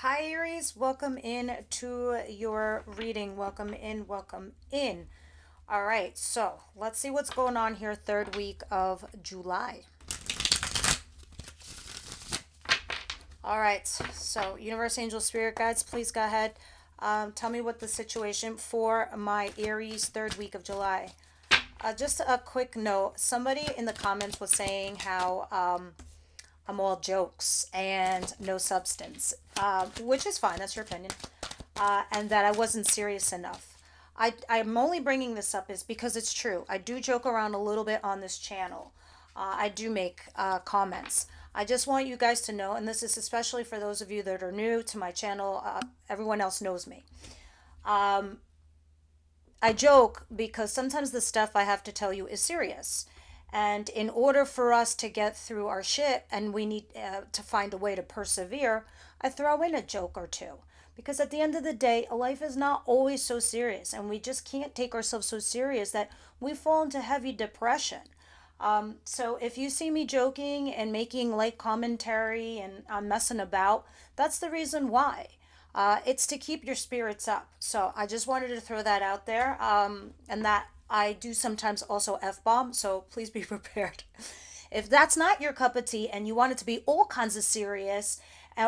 Hi, Aries. Welcome in to your reading. Welcome in. Welcome in. All right, so let's see what's going on here, third week of July. All right, so Universe, Angel, Spirit Guides, please go ahead. Tell me what the situation for my Aries third week of July. Just a quick note, somebody in the comments was saying how I'm all jokes and no substance, which is fine. That's your opinion. And that I wasn't serious enough. I'm only bringing this up is because it's true. I do joke around a little bit on this channel. I do make comments. I just want you guys to know, and this is especially for those of you that are new to my channel, everyone else knows me. I joke because sometimes the stuff I have to tell you is serious. And in order for us to get through our shit and we need to find a way to persevere, I throw in a joke or two. Because at the end of the day, life is not always so serious. And we just can't take ourselves so serious that we fall into heavy depression. So if you see me joking and making light commentary and I'm messing about, that's the reason why. It's to keep your spirits up. So I just wanted to throw that out there. And that I do sometimes also F bomb. So please be prepared. If that's not your cup of tea and you want it to be all kinds of serious,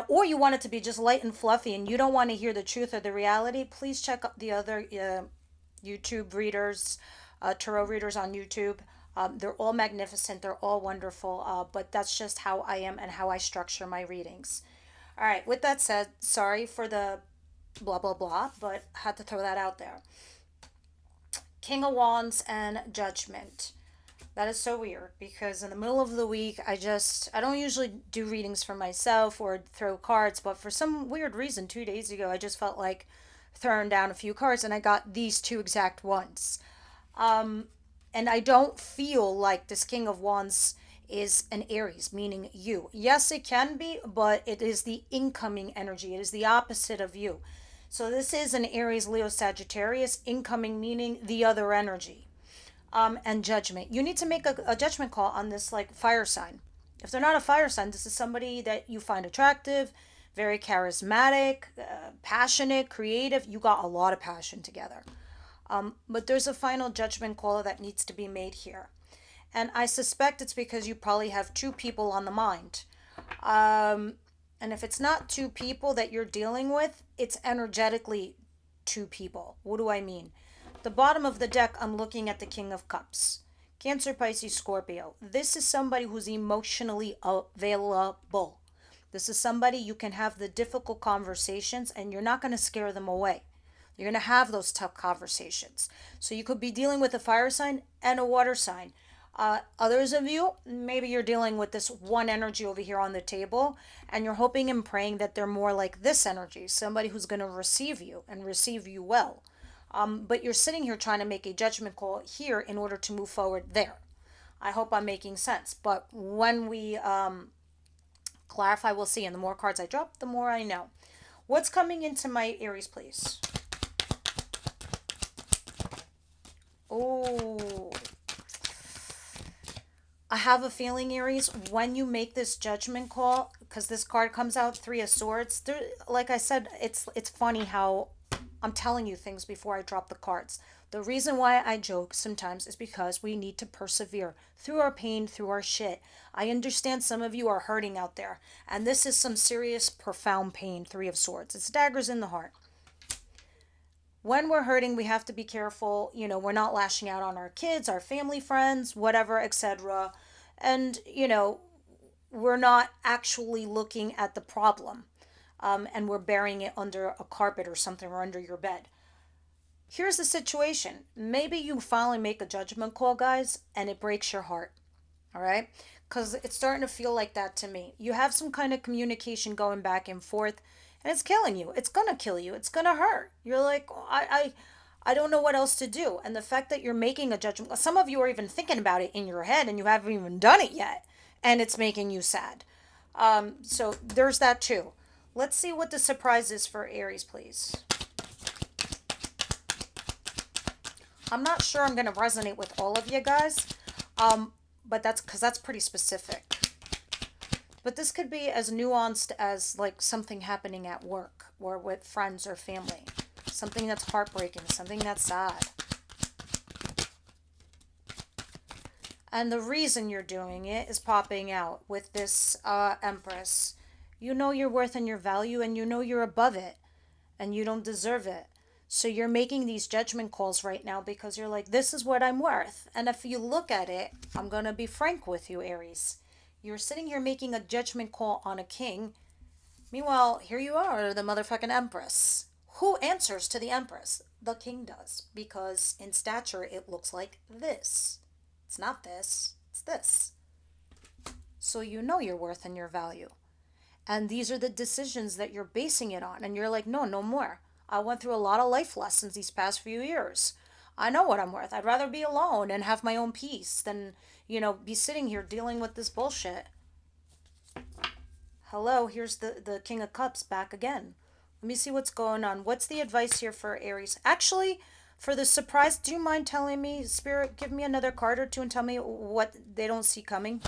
or you want it to be just light and fluffy and you don't want to hear the truth or the reality, please check out the other YouTube readers, tarot readers on YouTube. They're all magnificent, they're all wonderful, but that's just how I am and how I structure my readings. All right, with that said, sorry for the blah blah blah, but had to throw that out there. King of Wands and Judgment. That is so weird because in the middle of the week, I don't usually do readings for myself or throw cards, but for some weird reason, 2 days ago, I just felt like throwing down a few cards and I got these two exact ones. And I don't feel like this King of Wands is an Aries, meaning you. Yes, it can be, but it is the incoming energy. It is the opposite of you. So this is an Aries, Leo, Sagittarius, incoming meaning the other energy. And judgment. You need to make a judgment call on this like fire sign. If they're not a fire sign, this is somebody that you find attractive, very charismatic, passionate, creative. You got a lot of passion together. But there's a final judgment call that needs to be made here. And I suspect it's because you probably have two people on the mind. Um, and if it's not two people that you're dealing with, it's energetically two people. What do I mean? The bottom of the deck, I'm looking at the King of Cups. Cancer, Pisces, Scorpio. This is somebody who's emotionally available. This is somebody you can have the difficult conversations and you're not going to scare them away. You're going to have those tough conversations. So you could be dealing with a fire sign and a water sign. Others of you, maybe you're dealing with this one energy over here on the table, and you're hoping and praying that they're more like this energy, somebody who's going to receive you and receive you well. But you're sitting here trying to make a judgment call here in order to move forward there. I hope I'm making sense. But when we clarify, we'll see. And the more cards I drop, the more I know. What's coming into my Aries, please? Oh, I have a feeling, Aries, when you make this judgment call, because this card comes out, Three of Swords. There, like I said, it's funny how I'm telling you things before I drop the cards. The reason why I joke sometimes is because we need to persevere through our pain, through our shit. I understand some of you are hurting out there, and this is some serious, profound pain. Three of Swords. It's daggers in the heart. When we're hurting, we have to be careful. We're not lashing out on our kids, our family, friends, whatever, etc. And, we're not actually looking at the problem, and we're burying it under a carpet or something or under your bed. Here's the situation. Maybe you finally make a judgment call, guys, and it breaks your heart. All right? Because it's starting to feel like that to me. You have some kind of communication going back and forth, and it's killing you. It's going to kill you. It's going to hurt. You're like, "Oh, I don't know what else to do." And the fact that you're making a judgment, some of you are even thinking about it in your head and you haven't even done it yet, and it's making you sad. So there's that too. Let's see what the surprise is for Aries, please. I'm not sure I'm going to resonate with all of you guys, but that's because that's pretty specific. But this could be as nuanced as like something happening at work or with friends or family. Something that's heartbreaking, something that's sad. And the reason you're doing it is popping out with this Empress. You know your worth and your value, and you know you're above it, and you don't deserve it. So you're making these judgment calls right now because you're like, this is what I'm worth. And if you look at it, I'm going to be frank with you, Aries. You're sitting here making a judgment call on a king. Meanwhile, here you are, the motherfucking Empress. Who answers to the Empress? The king does. Because in stature, it looks like this. It's not this, it's this. So you know your worth and your value. And these are the decisions that you're basing it on. And you're like, no, no more. I went through a lot of life lessons these past few years. I know what I'm worth. I'd rather be alone and have my own peace than, be sitting here dealing with this bullshit. Hello, here's the King of Cups back again. Let me see what's going on. What's the advice here for Aries? Actually, for the surprise, do you mind telling me, Spirit, give me another card or two and tell me what they don't see coming?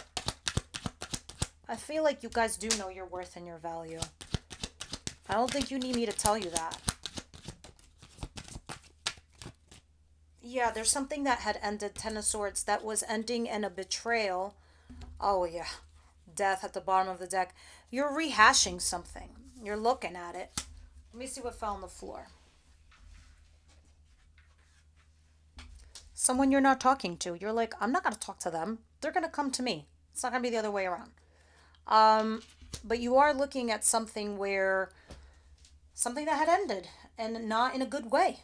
I feel like you guys do know your worth and your value. I don't think you need me to tell you that. Yeah, there's something that had ended, Ten of Swords, that was ending in a betrayal. Oh, yeah. Death at the bottom of the deck. You're rehashing something. You're looking at it. Let me see what fell on the floor. Someone you're not talking to. You're like, I'm not going to talk to them. They're going to come to me. It's not going to be the other way around. But you are looking at something that had ended and not in a good way.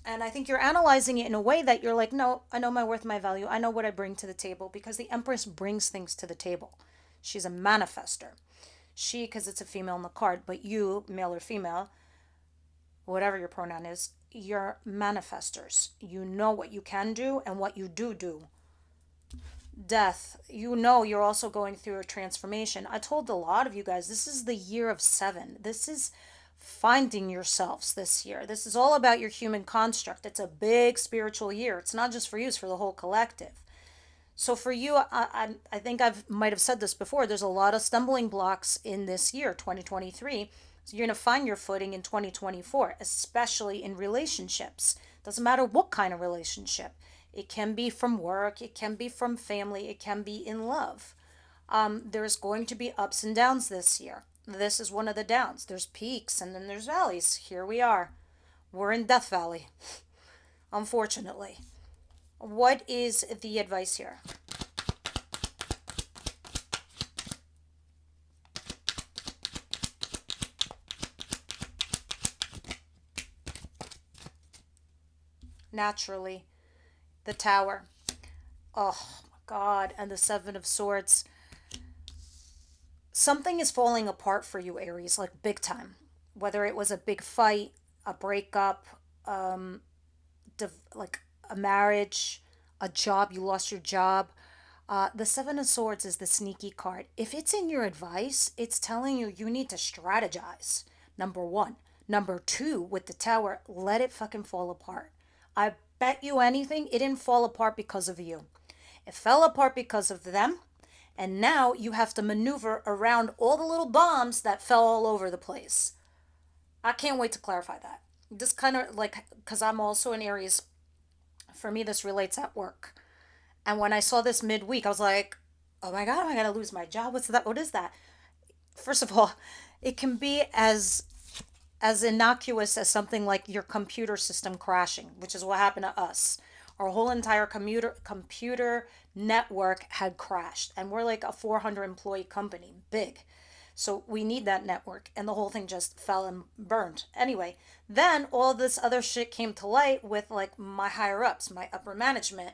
And I think you're analyzing it in a way that you're like, no, I know my worth, my value. I know what I bring to the table because the Empress brings things to the table. She's a manifester. She, because it's a female in the card, but you, male or female, whatever your pronoun is, you're manifestors. You know what you can do and what you do. Death, you know you're also going through a transformation. I told a lot of you guys, this is the year of 7. This is finding yourselves this year. This is all about your human construct. It's a big spiritual year. It's not just for you, it's for the whole collective. So for you, I think might have said this before. There's a lot of stumbling blocks in this year, 2023. So you're going to find your footing in 2024, especially in relationships. Doesn't matter what kind of relationship. It can be from work, it can be from family, it can be in love. There's going to be ups and downs this year. This is one of the downs. There's peaks and then there's valleys. Here we are. We're in Death Valley, unfortunately. What is the advice here? Naturally, the Tower. Oh my God. And the Seven of Swords. Something is falling apart for you, Aries, like big time. Whether it was a big fight, a breakup, um, like a marriage, a job, you lost your job. The Seven of Swords is the sneaky card. If it's in your advice, it's telling you you need to strategize. Number one. Number two, with the Tower, let it fucking fall apart. I bet you anything, it didn't fall apart because of you. It fell apart because of them. And now you have to maneuver around all the little bombs that fell all over the place. I can't wait to clarify that. This kind of like, because I'm also an Aries, for me, this relates at work. And when I saw this midweek, I was like, oh my God, am I going to lose my job? What's that? What is that? First of all, it can be as innocuous as something like your computer system crashing, which is what happened to us. Our whole entire computer network had crashed, and we're like a 400 employee company, big. So we need that network, and the whole thing just fell and burned. Anyway, then all this other shit came to light with like my higher ups, my upper management.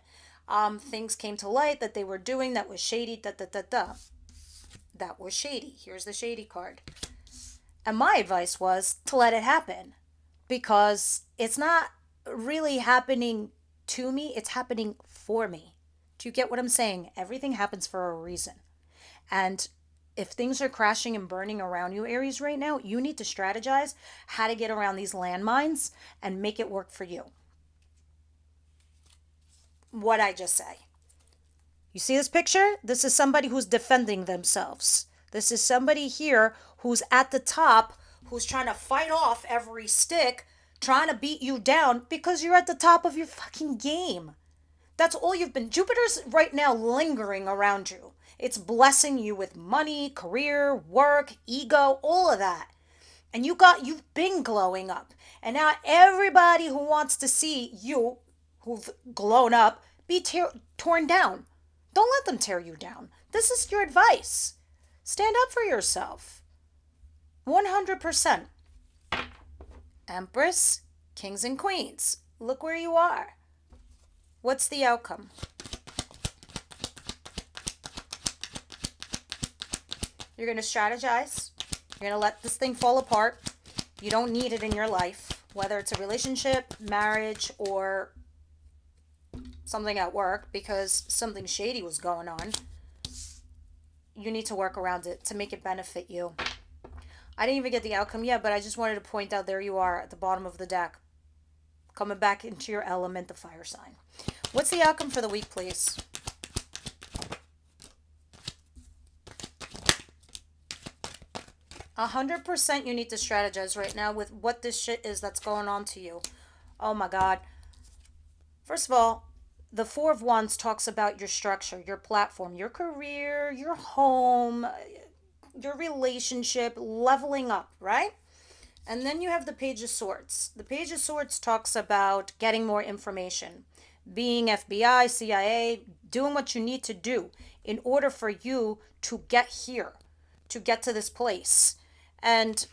Things came to light that they were doing that was shady. Da da da da. That was shady. Here's the shady card. And my advice was to let it happen because it's not really happening to me, it's happening for me. Do you get what I'm saying? Everything happens for a reason. And if things are crashing and burning around you, Aries, right now, you need to strategize how to get around these landmines and make it work for you. What I just say. You see this picture? This is somebody who's defending themselves. This is somebody here who's at the top, who's trying to fight off every stick, trying to beat you down because you're at the top of your fucking game. That's all you've been. Jupiter's right now lingering around you. It's blessing you with money, career, work, ego, all of that. And you've been glowing up. And now everybody who wants to see you, who've glown up, be torn down. Don't let them tear you down. This is your advice. Stand up for yourself. 100%. Empress, kings and queens. Look where you are. What's the outcome? You're going to strategize. You're going to let this thing fall apart. You don't need it in your life, whether it's a relationship, marriage, or something at work because something shady was going on. You need to work around it to make it benefit you. I didn't even get the outcome yet, but I just wanted to point out there you are at the bottom of the deck. Coming back into your element, the fire sign. What's the outcome for the week, please? A 100% you need to strategize right now with what this shit is that's going on to you. Oh my God. First of all, the Four of Wands talks about your structure, your platform, your career, your home, your relationship, leveling up, right? And then you have the Page of Swords. The Page of Swords talks about getting more information, being FBI, CIA, doing what you need to do in order for you to get here, to get to this place. And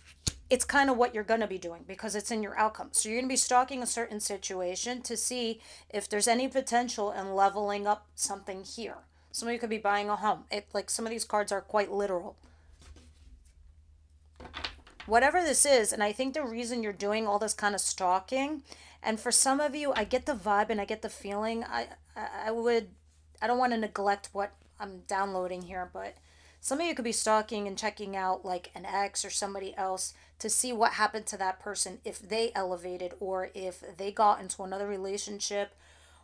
it's kind of what you're going to be doing because it's in your outcome. So you're going to be stalking a certain situation to see if there's any potential in leveling up something here. Some of you could be buying a home. Like some of these cards are quite literal. Whatever this is, and I think the reason you're doing all this kind of stalking, and for some of you, I get the vibe and I get the feeling. I don't want to neglect what I'm downloading here, but some of you could be stalking and checking out like an ex or somebody else to see what happened to that person, if they elevated or if they got into another relationship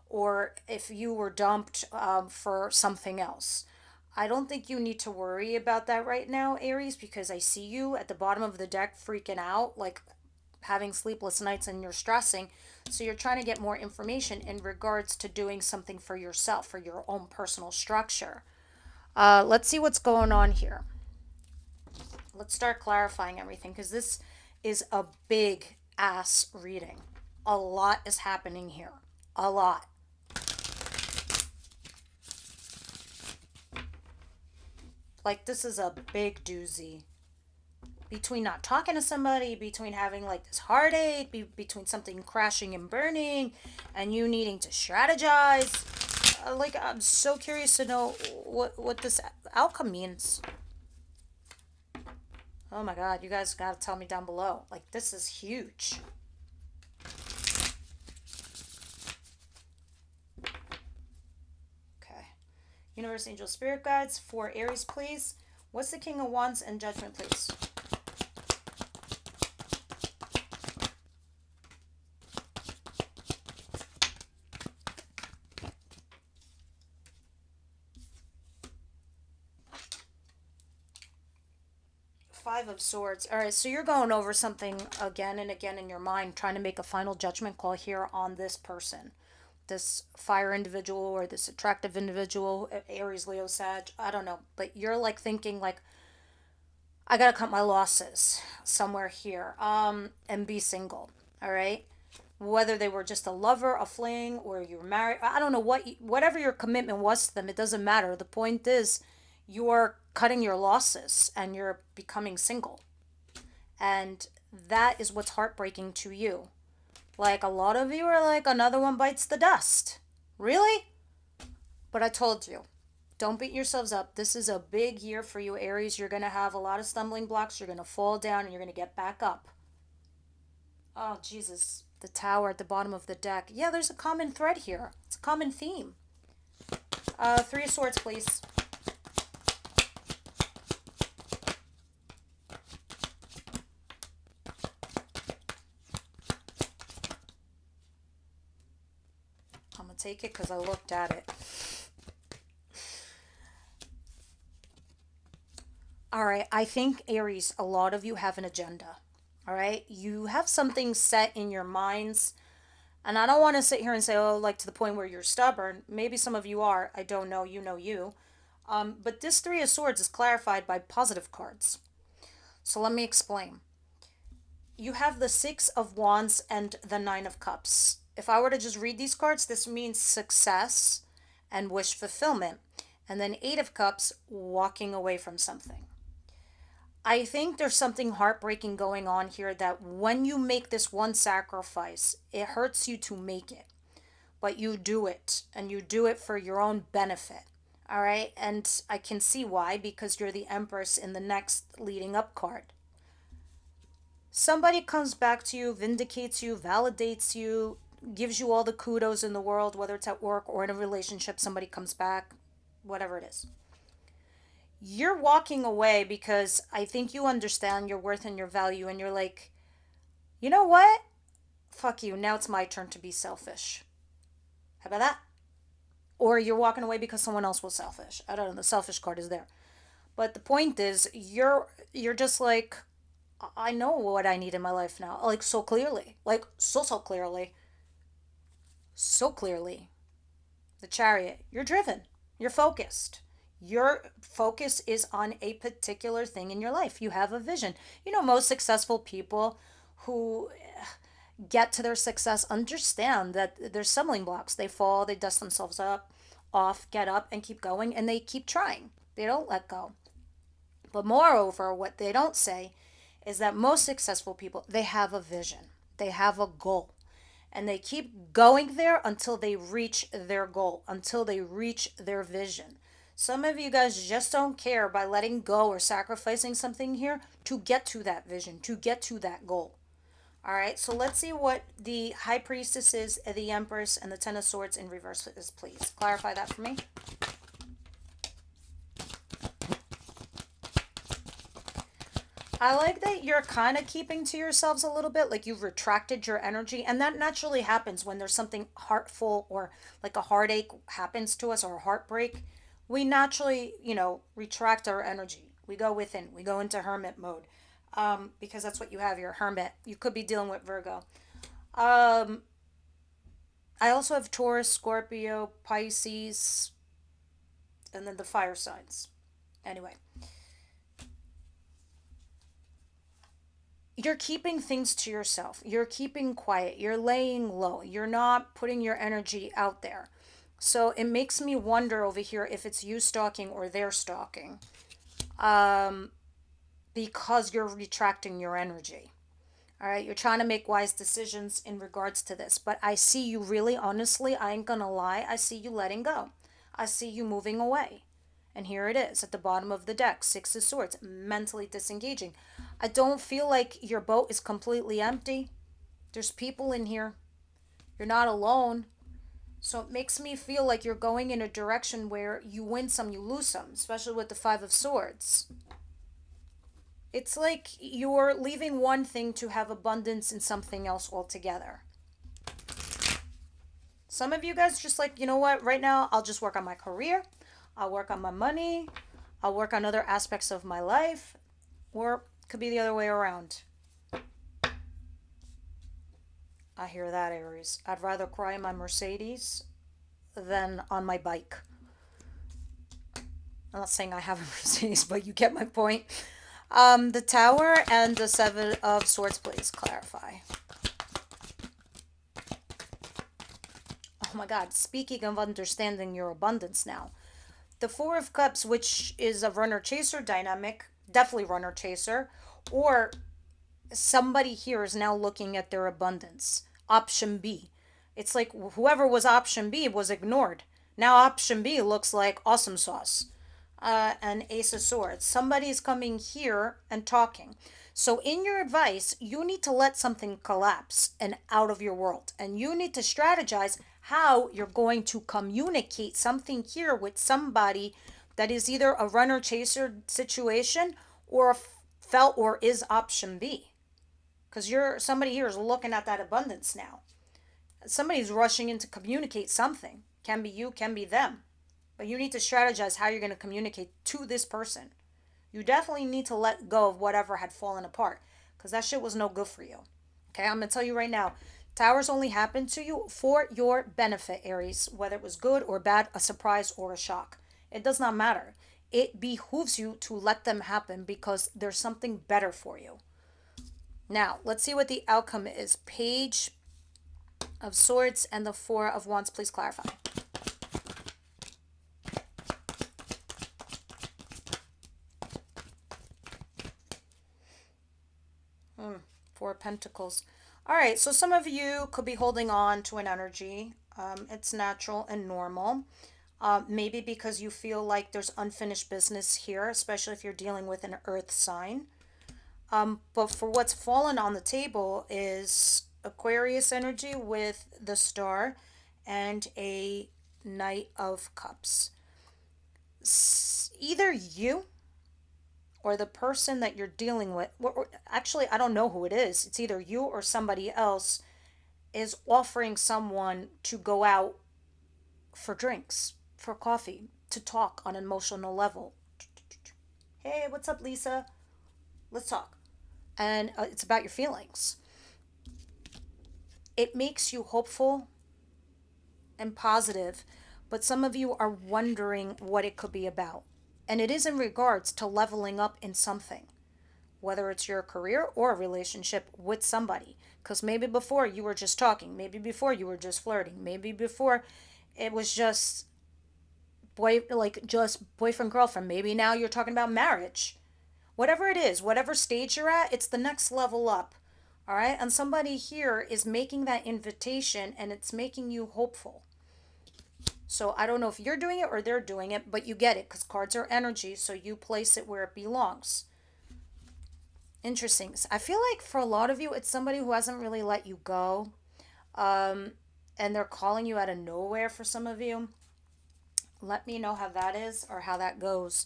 or if you were dumped for something else. I don't think you need to worry about that right now, Aries, because I see you at the bottom of the deck freaking out, like having sleepless nights and you're stressing. So you're trying to get more information in regards to doing something for yourself, for your own personal structure. Let's see what's going on here. Let's start clarifying everything because this is a big ass reading. A lot is happening here. A lot. Like, this is a big doozy. Between not talking to somebody, between having like this heartache, between something crashing and burning, and you needing to strategize. Like, I'm so curious to know what this outcome means. Oh my God, you guys gotta tell me down below. Like, this is huge. Okay. Universe, Angel, Spirit Guides for Aries, please. What's the King of Wands and Judgment, please? Five of Swords. All right, so you're going over something again and again in your mind, trying to make a final judgment call here on this person. This fire individual or this attractive individual, Aries, Leo, Sag, I don't know. But you're like thinking like, I gotta cut my losses somewhere here and be single, all right? Whether they were just a lover, a fling, or you were married, I don't know whatever your commitment was to them, it doesn't matter. The point is you're cutting your losses and you're becoming single. And that is what's heartbreaking to you. Like, a lot of you are like, another one bites the dust. Really? But I told you, don't beat yourselves up. This is a big year for you, Aries. You're going to have a lot of stumbling blocks. You're going to fall down and you're going to get back up. Oh, Jesus. The Tower at the bottom of the deck. Yeah, there's a common thread here. It's a common theme. Three of Swords, please. I'm going to take it because I looked at it. All right, I think Aries, a lot of you have an agenda. All right, you have something set in your minds. And I don't want to sit here and say, oh, like to the point where you're stubborn. Maybe some of you are. I don't know. You know you. But this Three of Swords is clarified by positive cards. So let me explain. You have the Six of Wands and the Nine of Cups. If I were to just read these cards, this means success and wish fulfillment. And then Eight of Cups, walking away from something. I think there's something heartbreaking going on here that when you make this one sacrifice, it hurts you to make it, but you do it and you do it for your own benefit. All right. And I can see why, because you're the Empress in the next leading up card. Somebody comes back to you, vindicates you, validates you, gives you all the kudos in the world, whether it's at work or in a relationship, somebody comes back, whatever it is. You're walking away because I think you understand your worth and your value, and you're like, you know what? Fuck you. Now it's my turn to be selfish. How about that? Or you're walking away because someone else was selfish. I don't know. The selfish card is there. But the point is, you're just like, I know what I need in my life now. Like so clearly. Like so clearly. So clearly. The Chariot. You're driven. You're focused. Your focus is on a particular thing in your life. You have a vision. You know, most successful people who get to their success understand that there's stumbling blocks. They fall, they dust themselves up, off, get up, and keep going, and they keep trying. They don't let go. But moreover, what they don't say is that most successful people, they have a vision, they have a goal, and they keep going there until they reach their goal, until they reach their vision. Some of you guys just don't care by letting go or sacrificing something here to get to that vision, to get to that goal. All right, so let's see what the High Priestess is, the Empress, and the Ten of Swords in reverse is, please. Clarify that for me. I like that you're kind of keeping to yourselves a little bit, like you've retracted your energy, and that naturally happens when there's something heartful or like a heartache happens to us or a heartbreak. We naturally, retract our energy. We go within, we go into hermit mode, because that's what you have, your hermit. You could be dealing with Virgo. Um, I also have Taurus, Scorpio, Pisces, and then the fire signs. Anyway, you're keeping things to yourself. You're keeping quiet. You're laying low. You're not putting your energy out there. So it makes me wonder over here if it's you stalking or they're stalking, um, because you're retracting your energy. All right, you're trying to make wise decisions in regards to this. But I see you really, honestly, I ain't gonna lie, I see you letting go. I see you moving away. And here it is at the bottom of the deck, Six of Swords, mentally disengaging. I don't feel like your boat is completely empty. There's people in here. You're not alone. So it makes me feel like you're going in a direction where you win some, you lose some, especially with the Five of Swords. It's like you're leaving one thing to have abundance in something else altogether. Some of you guys just like, you know what, right now I'll just work on my career, I'll work on my money, I'll work on other aspects of my life, or it could be the other way around. I hear that, Aries. I'd rather cry in my Mercedes than on my bike. I'm not saying I have a Mercedes, but you get my point. The Tower and the Seven of Swords, please clarify. Oh my God, speaking of understanding your abundance now. The Four of Cups, which is a runner-chaser dynamic, definitely runner-chaser, or somebody here is now looking at their abundance. Option B. It's like whoever was option B was ignored. Now option B looks like awesome sauce. And Ace of Swords. Somebody's coming here and talking. So, in your advice, you need to let something collapse and out of your world. And you need to strategize how you're going to communicate something here with somebody that is either a runner chaser situation or felt or is option B. Because somebody here is looking at that abundance now. Somebody's rushing in to communicate something. Can be you, can be them. But you need to strategize how you're going to communicate to this person. You definitely need to let go of whatever had fallen apart because that shit was no good for you. Okay, I'm going to tell you right now, towers only happen to you for your benefit, Aries, whether it was good or bad, a surprise or a shock. It does not matter. It behooves you to let them happen because there's something better for you. Now, let's see what the outcome is. Page of Swords and the Four of Wands. Please clarify. Four of Pentacles. All right, so some of you could be holding on to an energy. It's natural and normal. Maybe because you feel like there's unfinished business here, especially if you're dealing with an earth sign. But for what's fallen on the table is Aquarius energy with the Star and a Knight of Cups. Either you or the person that you're dealing with, or actually, I don't know who it is. It's either you or somebody else is offering someone to go out for drinks, for coffee, to talk on an emotional level. Hey, what's up, Lisa? Let's talk. And it's about your feelings. It makes you hopeful and positive, but some of you are wondering what it could be about. And it is in regards to leveling up in something, whether it's your career or a relationship with somebody. Because maybe before you were just talking, maybe before you were just flirting, maybe before it was just just boyfriend girlfriend. Maybe now you're talking about marriage. Whatever it is, whatever stage you're at, it's the next level up. All right? And somebody here is making that invitation and it's making you hopeful. So I don't know if you're doing it or they're doing it, but you get it because cards are energy, so you place it where it belongs. Interesting. I feel like for a lot of you, it's somebody who hasn't really let you go. And they're calling you out of nowhere for some of you. Let me know how that is or how that goes.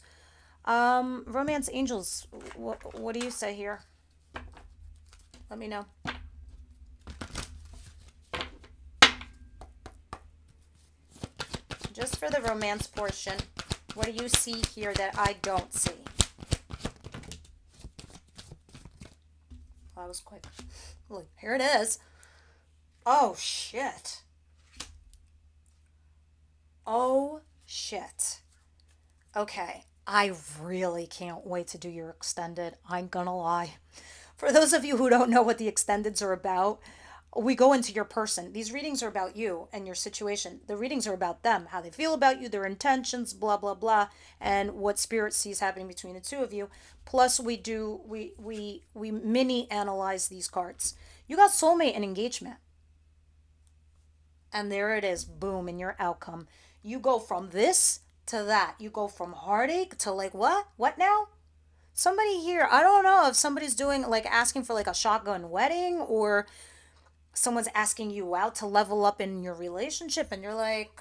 Romance angels, what do you say here? Let me know. Just for the romance portion, what do you see here that I don't see? Well, that was quick. Look, here it is. Oh, shit. Oh, shit. Okay, I really can't wait to do your extended. I'm gonna lie. For those of you who don't know what the extendeds are about, we go into your person. These readings are about you and your situation. The readings are about them, how they feel about you, their intentions, blah blah blah, and what spirit sees happening between the two of you. Plus, we mini analyze these cards. You got soulmate and engagement, and there it is. Boom, in your outcome. You go from this to that. You go from heartache to like what? What now? Somebody here, I don't know if somebody's doing like asking for like a shotgun wedding or someone's asking you out to level up in your relationship and you're like,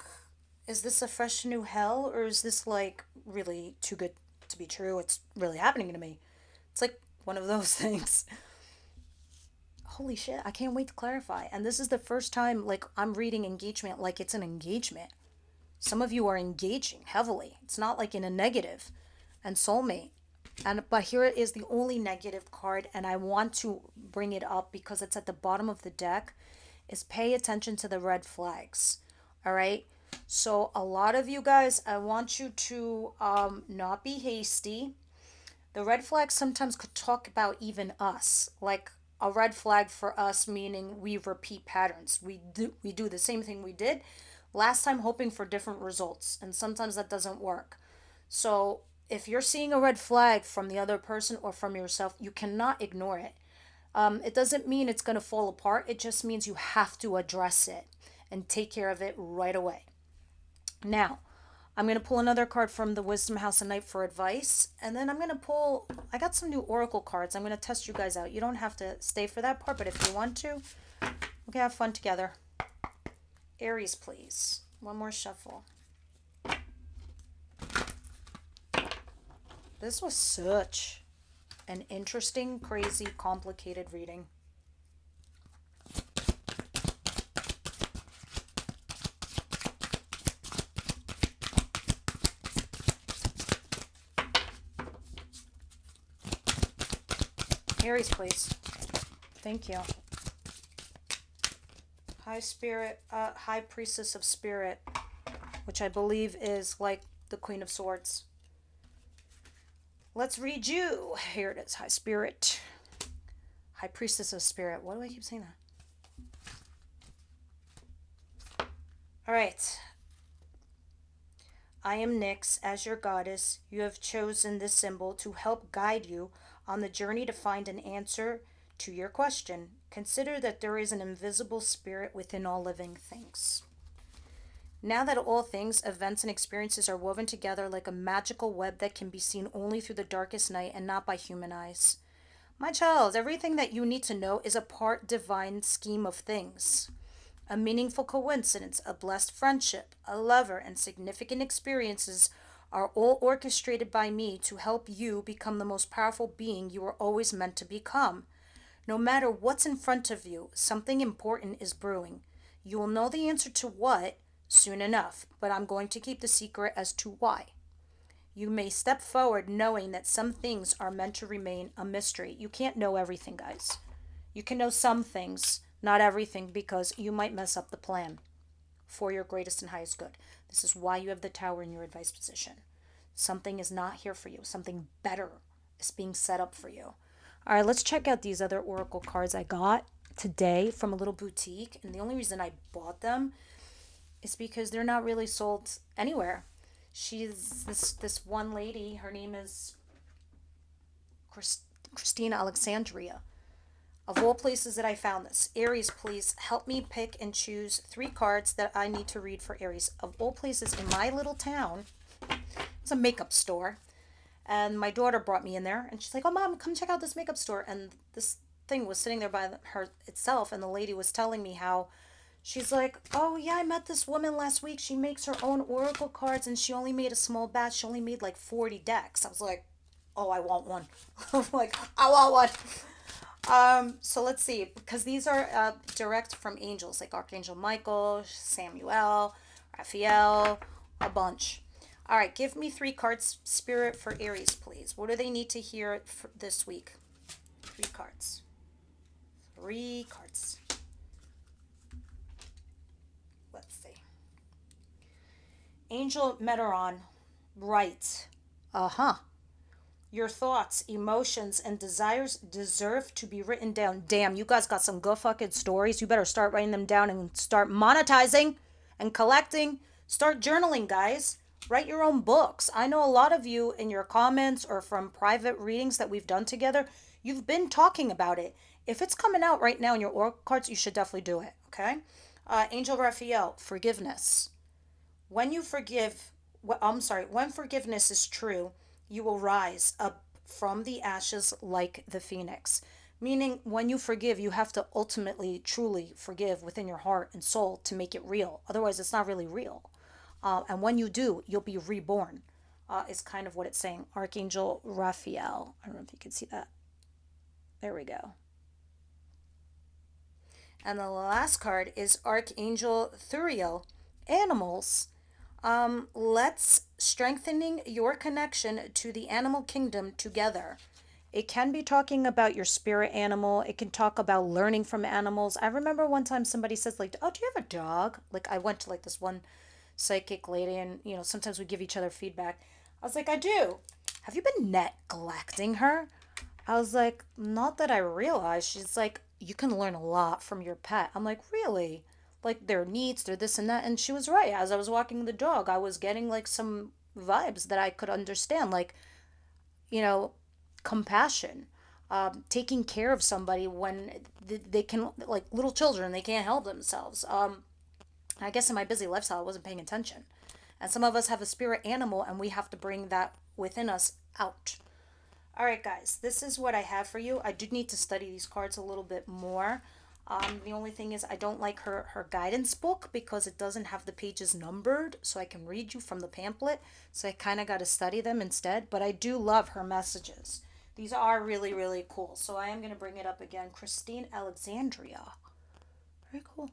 is this a fresh new hell or is this like really too good to be true? It's really happening to me. It's like one of those things. Holy shit, I can't wait to clarify. And this is the first time like I'm reading engagement like it's an engagement. Some of you are engaging heavily. It's not like in a negative. And soulmate. But here it is, the only negative card, and I want to bring it up because it's at the bottom of the deck, is pay attention to the red flags. All right? So a lot of you guys, I want you to not be hasty. The red flags sometimes could talk about even us. Like a red flag for us meaning we repeat patterns. We do the same thing we did last time hoping for different results, and sometimes that doesn't work. So if you're seeing a red flag from the other person or from yourself, you cannot ignore it. It doesn't mean it's going to fall apart. It just means you have to address it and take care of it right away. Now, I'm going to pull another card from the Wisdom House of Night for advice. And then I'm going to pull, I got some new Oracle cards. I'm going to test you guys out. You don't have to stay for that part, but if you want to, we can have fun together. Aries, please. One more shuffle. This was such an interesting, crazy, complicated reading. Aries, please. Thank you. High Spirit, High Priestess of Spirit, which I believe is like the Queen of Swords. Let's read you. Here it is, High Spirit. High Priestess of Spirit. Why do I keep saying that? All right. I am Nyx, as your goddess. You have chosen this symbol to help guide you on the journey to find an answer to your question. Consider that there is an invisible spirit within all living things. Now that all things, events, and experiences are woven together like a magical web that can be seen only through the darkest night and not by human eyes. My child, everything that you need to know is a part divine scheme of things. A meaningful coincidence, a blessed friendship, a lover, and significant experiences are all orchestrated by me to help you become the most powerful being you were always meant to become. No matter what's in front of you, something important is brewing. You will know the answer to what soon enough, but I'm going to keep the secret as to why. You may step forward knowing that some things are meant to remain a mystery. You can't know everything, guys. You can know some things, not everything, because you might mess up the plan for your greatest and highest good. This is why you have the Tower in your advice position. Something is not here for you. Something better is being set up for you. All right, let's check out these other oracle cards I got today from a little boutique. And the only reason I bought them is because they're not really sold anywhere. She's this one lady. Her name is Christina Alexandria. Of all places that I found this, Aries, please help me pick and choose 3 cards that I need to read for Aries. Of all places in my little town, it's a makeup store. And my daughter brought me in there, and she's like, "Oh, Mom, come check out this makeup store." And this thing was sitting there by her itself, and the lady was telling me how she's like, "Oh, yeah, I met this woman last week. She makes her own oracle cards, and she only made a small batch. She only made like 40 decks." I was like, "Oh, I want one." I'm like, "I want one." So let's see, because these are direct from angels, like Archangel Michael, Samuel, Raphael, a bunch. All right, give me 3 cards, Spirit, for Aries, please. What do they need to hear for this week? 3 cards. 3 cards. Let's see. Angel Meteoron, right. Uh-huh. Your thoughts, emotions, and desires deserve to be written down. Damn, you guys got some good fucking stories. You better start writing them down and start monetizing and collecting. Start journaling, guys. Write your own books. I know a lot of you in your comments or from private readings that we've done together, you've been talking about it. If it's coming out right now in your oracle cards, you should definitely do it, okay? Angel Raphael, forgiveness. When you forgive, when forgiveness is true, you will rise up from the ashes like the phoenix. Meaning, when you forgive, you have to ultimately, truly forgive within your heart and soul to make it real. Otherwise, it's not really real. And when you do, you'll be reborn, is kind of what it's saying. Archangel Raphael. I don't know if you can see that. There we go. And the last card is Archangel Thuriel. Animals. Let's strengthening your connection to the animal kingdom together. It can be talking about your spirit animal. It can talk about learning from animals. I remember one time somebody says like, "Oh, do you have a dog?" Like I went to like this one psychic lady, and sometimes we give each other feedback. I was like, "I do. Have you been neglecting her?" I was like, "Not that I realize." She's like, "You can learn a lot from your pet." I'm like, "Really?" Like their needs, their this and that. And she was right. As I was walking the dog, I was getting like some vibes that I could understand, like, you know, compassion, taking care of somebody when they can, like little children, they can't help themselves. I guess in my busy lifestyle, I wasn't paying attention. And some of us have a spirit animal, and we have to bring that within us out. All right, guys, this is what I have for you. I do need to study these cards a little bit more. The only thing is I don't like her guidance book because it doesn't have the pages numbered, so I can read you from the pamphlet. So I kind of got to study them instead. But I do love her messages. These are really, really cool. So I am going to bring it up again. Christine Alexandria. Very cool.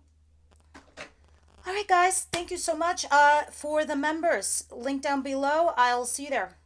All right, guys. Thank you so much. For the members, link down below. I'll see you there.